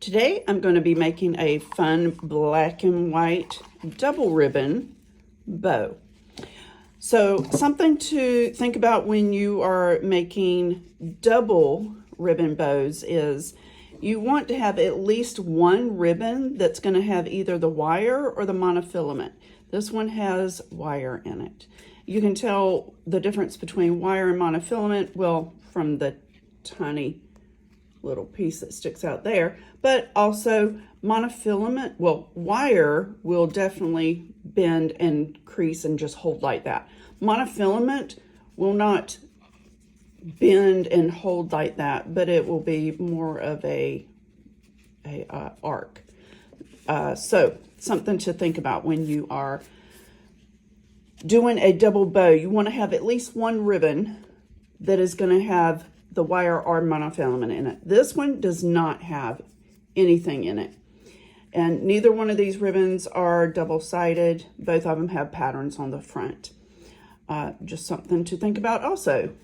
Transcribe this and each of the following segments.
Today I'm going to be making a fun black and white double ribbon bow. So something to think about when you are making double ribbon bows is you want to have at least one ribbon that's going to have either the wire or the monofilament. This one has wire in it. You can tell the difference between wire and monofilament, well, from the tiny little piece that sticks out there, but also monofilament, well, wire will definitely bend and crease and just hold like that. Monofilament will not bend and hold like that, but it will be more of a arc. So something to think about when you are doing a double bow. You want to have at least one ribbon that is going to have the wire or monofilament in it. This one does not have anything in it. And neither one of these ribbons are double-sided. Both of them have patterns on the front. Just something to think about also.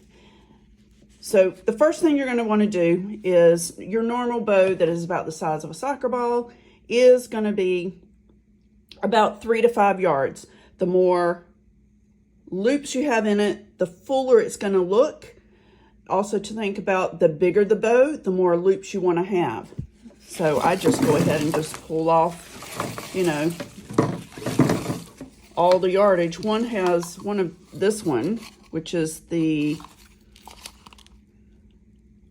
So the first thing you're going to want to do is your normal bow that is about the size of a soccer ball is going to be about 3 to 5 yards. The more loops you have in it, the fuller it's going to look. Also to think about, the bigger the bow, the more loops you want to have. So I just go ahead and just pull off, you know, all the yardage. One has this one, which is the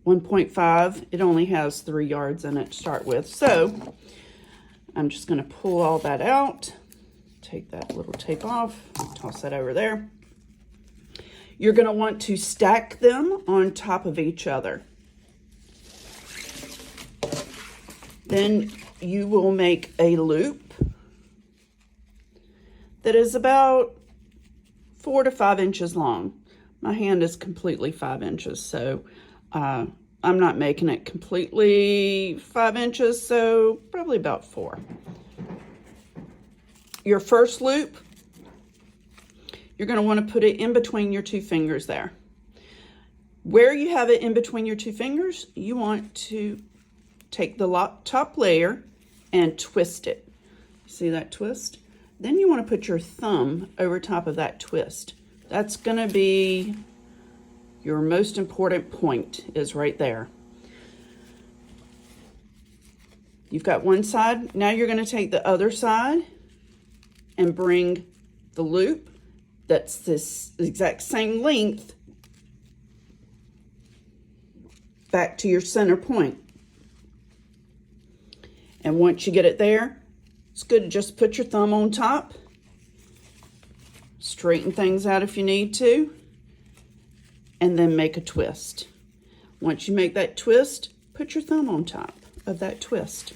1.5. It only has 3 yards in it to start with. So I'm just going to pull all that out, take that little tape off, toss that over there. You're going to want to stack them on top of each other. Then you will make a loop that is about 4 to 5 inches long. My hand is completely 5 inches, so I'm not making it completely 5 inches, so probably about 4. Your first loop, you're going to want to put it in between your 2 fingers there. Where you have it in between your 2 fingers, you want to take the top layer and twist it. See that twist? Then you want to put your thumb over top of that twist. That's going to be your most important point, is right there. You've got one side. Now you're going to take the other side and bring the loop that's this exact same length back to your center point. And once you get it there, it's good to just put your thumb on top, straighten things out if you need to, and then make a twist. Once you make that twist, put your thumb on top of that twist.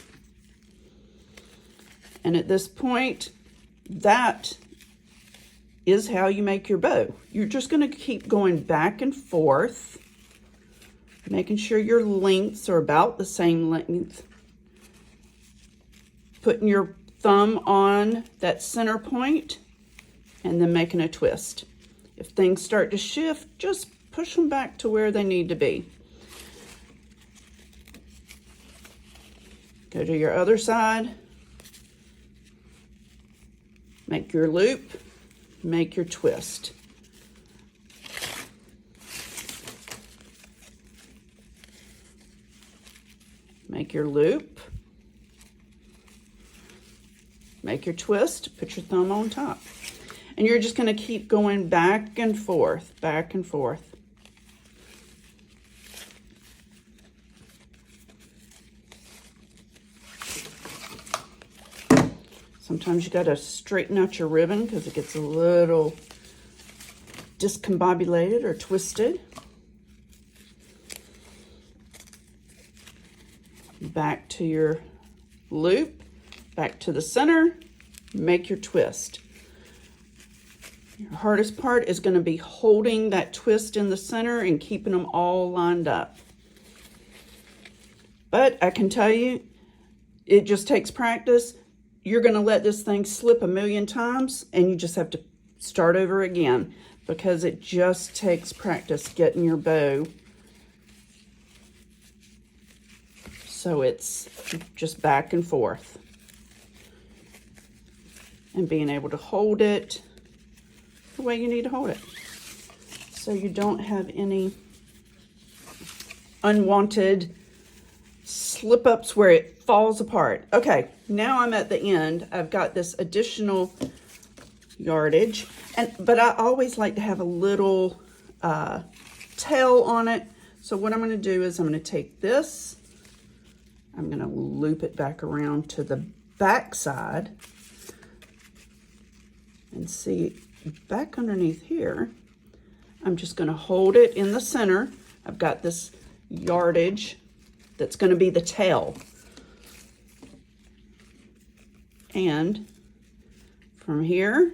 And at this point, that is how you make your bow. You're just going to keep going back and forth, making sure your lengths are about the same length. Putting your thumb on that center point and then making a twist. If things start to shift, just push them back to where they need to be. Go to your other side. Make your loop. Make your twist. Make your loop. Make your twist. Put your thumb on top. And you're just going to keep going back and forth, back and forth. Sometimes you got to straighten out your ribbon because it gets a little discombobulated or twisted. Back to your loop, back to the center, make your twist. Your hardest part is going to be holding that twist in the center and keeping them all lined up. But I can tell you, it just takes practice. You're going to let this thing slip a million times and you just have to start over again because it just takes practice getting your bow So it's just back and forth. And being able to hold it the way you need to hold it. So you don't have any unwanted slip-ups where it falls apart. Okay, now I'm at the end. I've got this additional yardage, but I always like to have a little tail on it. So what I'm going to do is I'm going to take this, I'm going to loop it back around to the back side, and see back underneath here, I'm just going to hold it in the center. I've got this yardage that's going to be the tail. And from here,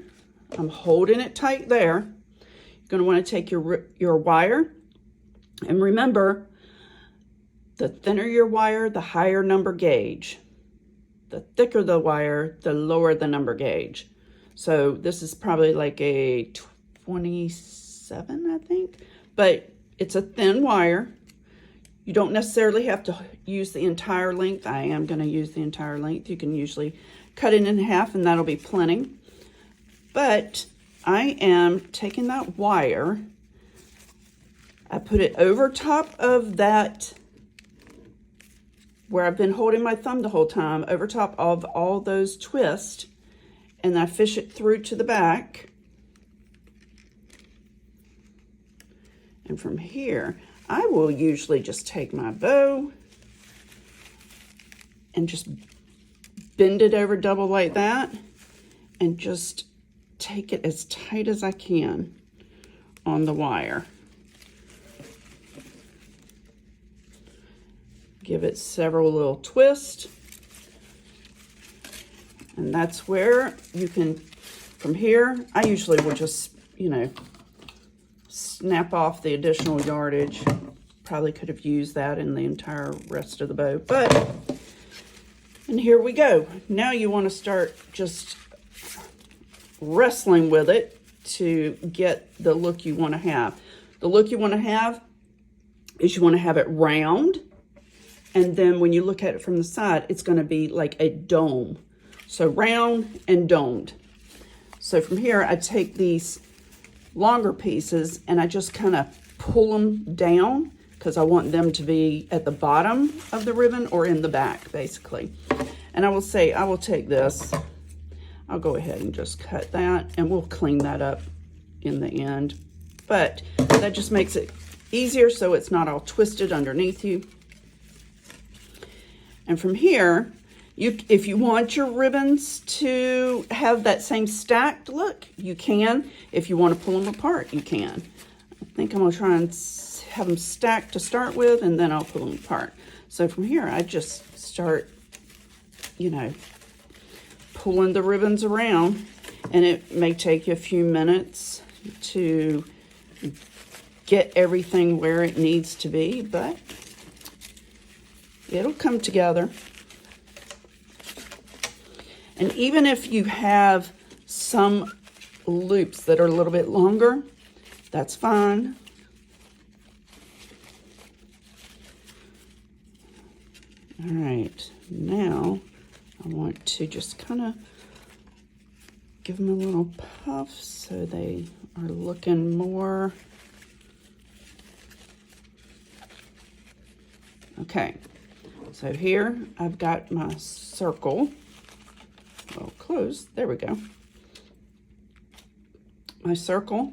I'm holding it tight there. You're going to want to take your wire, and remember, the thinner your wire, the higher number gauge. The thicker the wire, the lower the number gauge. So this is probably like a 27, I think, but it's a thin wire. You don't necessarily have to use the entire length. I am going to use the entire length. You can usually cut it in half and that'll be plenty. But I am taking that wire, I put it over top of that where I've been holding my thumb the whole time, over top of all those twists, and I fish it through to the back. And from here, I will usually just take my bow and just bend it over double like that, and just take it as tight as I can on the wire. Give it several little twists. And that's where you can, from here, I usually will just, you know, snap off the additional yardage. Probably could have used that in the entire rest of the bow, but, and here we go. Now you want to start just wrestling with it to get the look you want to have. The look you want to have is you want to have it round, and then when you look at it from the side, it's going to be like a dome. So round and domed. So from here, I take these longer pieces and I just kind of pull them down because I want them to be at the bottom of the ribbon or in the back, basically. And I will say, I will take this, I'll go ahead and just cut that, and we'll clean that up in the end. But that just makes it easier so it's not all twisted underneath you. And from here, if you want your ribbons to have that same stacked look, you can. If you want to pull them apart, you can. I think I'm going to try and have them stacked to start with, and then I'll pull them apart. So from here, I just start, you know, pulling the ribbons around, and it may take you a few minutes to get everything where it needs to be, but it'll come together. And even if you have some loops that are a little bit longer, that's fine. All right, now I want to just kind of give them a little puff so they are looking more. Okay, so here I've got my circle. Well, close. There we go. My circle.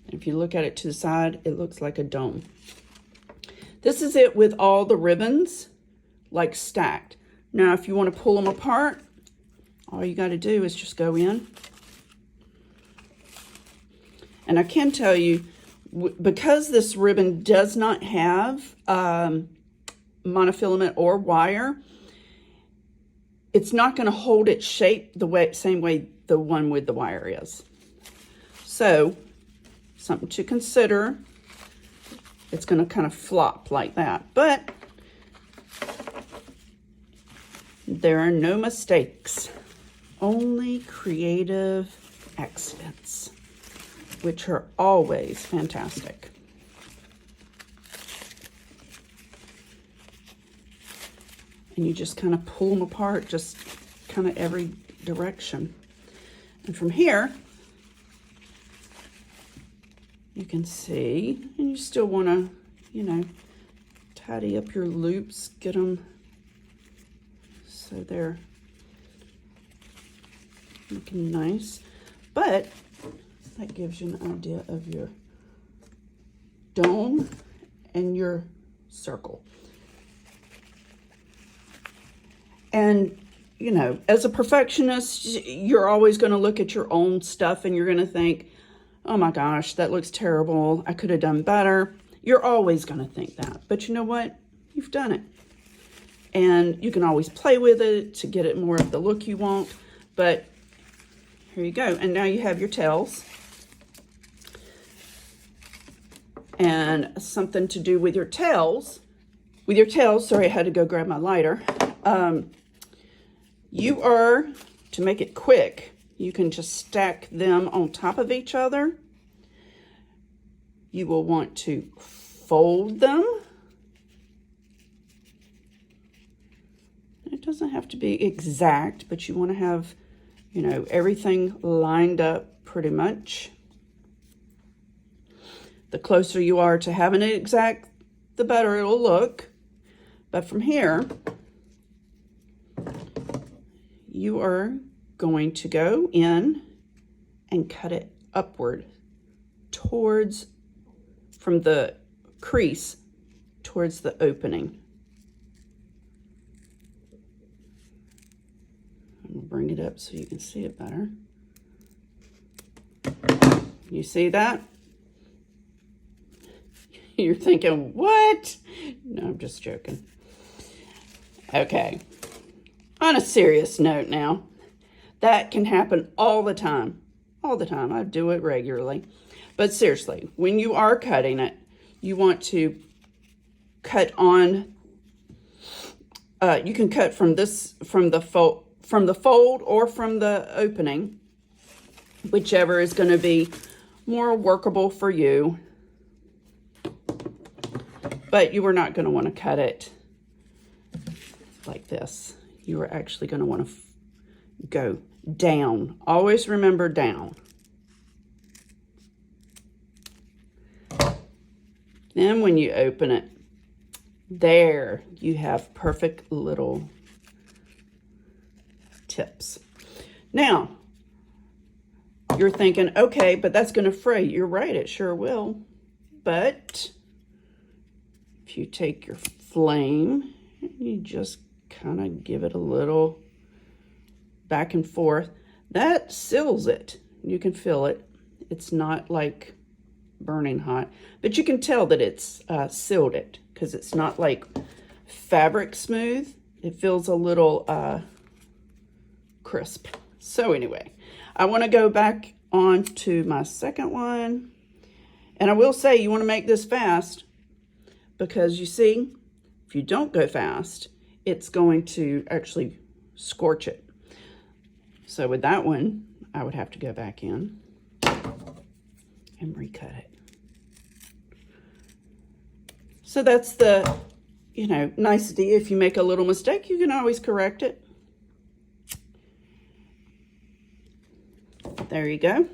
If you look at it to the side, it looks like a dome. This is it with all the ribbons, like stacked. Now, if you want to pull them apart, all you got to do is just go in. And I can tell you, because this ribbon does not have monofilament or wire, it's not going to hold its shape the same way the one with the wire is. So, something to consider. It's going to kind of flop like that. But there are no mistakes, only creative accidents, which are always fantastic. and you just kind of pull them apart, just kind of every direction. And from here, you can see, and you still want to, you know, tidy up your loops, get them so they're looking nice. But that gives you an idea of your dome and your circle. And, you know, as a perfectionist, you're always going to look at your own stuff and you're going to think, oh my gosh, that looks terrible. I could have done better. You're always going to think that. But you know what? You've done it. And you can always play with it to get it more of the look you want. But here you go. And now you have your tails. And something to do with your tails. Sorry, I had to go grab my lighter. You are, to make it quick, you can just stack them on top of each other. You will want to fold them. It doesn't have to be exact, but you want to have, you know, everything lined up pretty much. The closer you are to having it exact, the better it'll look. But from here, you are going to go in and cut it upward towards, from the crease towards the opening. I'm gonna bring it up so you can see it better. You see that? You're thinking, what? No, I'm just joking. Okay. On a serious note now, that can happen all the time. All the time. I do it regularly. But seriously, when you are cutting it, you want to cut on, you can cut from this, from the fold or from the opening, whichever is going to be more workable for you. But you are not going to want to cut it like this. You are actually going to want to go down. Always remember down. Then when you open it, there you have perfect little tips. Now, you're thinking, okay, but that's going to fray. You're right, it sure will. But if you take your flame, you just kind of give it a little back and forth. That seals it. You can feel it. It's not like burning hot, but you can tell that it's sealed it because it's not like fabric smooth. It feels a little crisp. So anyway, I want to go back on to my second one. And I will say you want to make this fast because you see, if you don't go fast, it's going to actually scorch it. So with that one, I would have to go back in and recut it. So that's the, you know, nicety. If you make a little mistake, you can always correct it. There you go.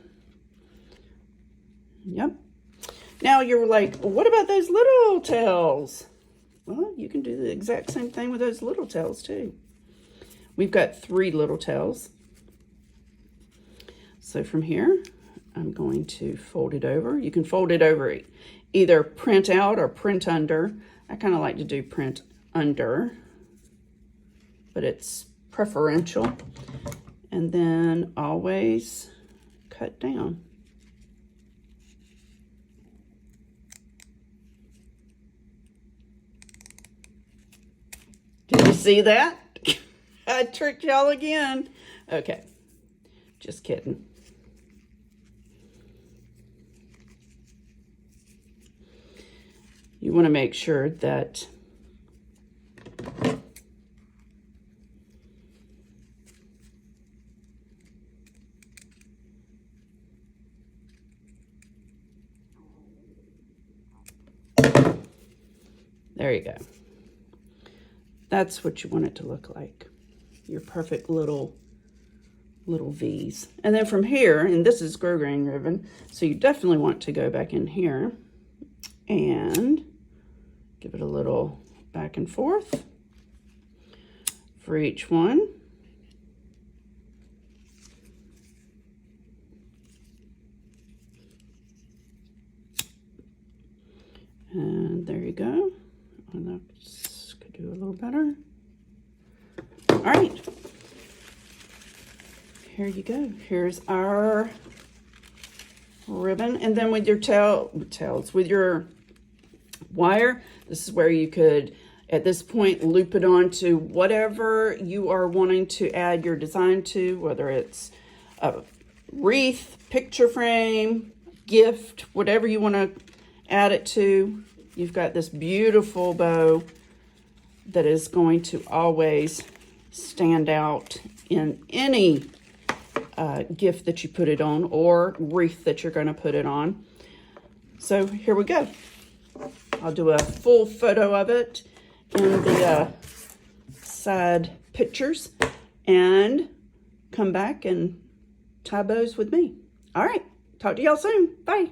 Yep. Now you're like, well, what about those little tails? Well, you can do the exact same thing with those little tails too. We've got 3 little tails. So from here, I'm going to fold it over. You can fold it over either print out or print under. I kind of like to do print under, but it's preferential. And then always cut down. Did you see that? I tricked y'all again. Okay, just kidding. You want to make sure that there you go. That's what you want it to look like. Your perfect little V's. And then from here, and this is grosgrain ribbon, so you definitely want to go back in here and give it a little back and forth for each one. And there you go. And that could do a little better. All right. Here you go. Here's our ribbon. And then with your with your wire, this is where you could, at this point, loop it onto whatever you are wanting to add your design to, whether it's a wreath, picture frame, gift, whatever you want to add it to. You've got this beautiful bow that is going to always stand out in any gift that you put it on, or wreath that you're going to put it on. So here we go. I'll do a full photo of it in the side pictures and come back and tie bows with me. All right, talk to y'all soon. Bye.